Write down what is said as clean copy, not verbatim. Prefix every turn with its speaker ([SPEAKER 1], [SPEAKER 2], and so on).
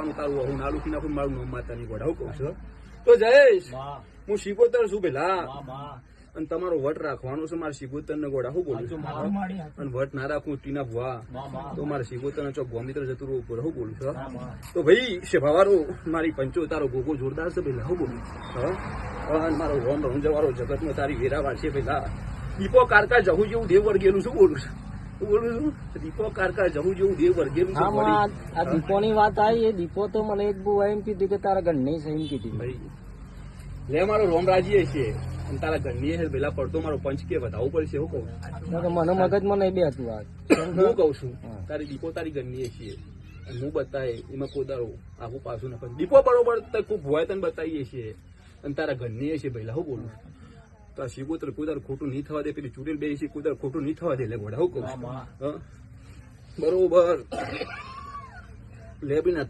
[SPEAKER 1] કરવાનું તારું હું નાલું નાખું મારું નામ માતાની ગોડા હું કહું છું તો જયેશ હું શિકોતર છું પેલા અને તમારો વટ રાખવાનો છે મારે શિકોતર ને ગોડા શું બોલું છું અને વટ ના રાખું ટીના ભુવા તો મારે શિકોતર ને ચોક ગોમિત્ર જતું રહું ઉપર શું બોલું છું તો ભાઈ શેભાવારો મારી પંચો તારો ગોગો જોરદાર છે પેલા શું બોલું મારો રોમ રોમ જવારો જગત માં તારી વેરાવાર છે પેલા દીપો કારકા જવું જેવું દેવ વર્ગેલું શું બોલું છું બોલું છું દીપો કારકા જવું જેવું દેવ વર્ગેલું છે
[SPEAKER 2] આ દીપો ની વાત આવી એ દીપો તો મને એક બહુ એમ કીધું કે તારા ઘરની છે એમ કીધું
[SPEAKER 1] ભાઈ લે મારો રોમરાજી છે અને તારા ઘરની છે પેલા પડતો મારો પંચ કે બતાવવું પડશે હું કહું
[SPEAKER 2] મને મગજમાં નહીં બે હતું આ
[SPEAKER 1] હું કઉ છું તારી દીપો તારી ઘરની છે હું બતાય એમાં કોદારો આખું પાછું ના પણ દીપો બરોબર ખૂબ ભોય તને બતાવીએ છીએ અને તારા ઘરની છે પહેલા હું બોલું તો આ શિકોતર કુદર ખોટું નહીં થવા દે પેલી ચૂડેલ બે છે કુદર ખોટું નહીં થવા દે એટલે ઘોડા હું કહું બરોબર લે બી ના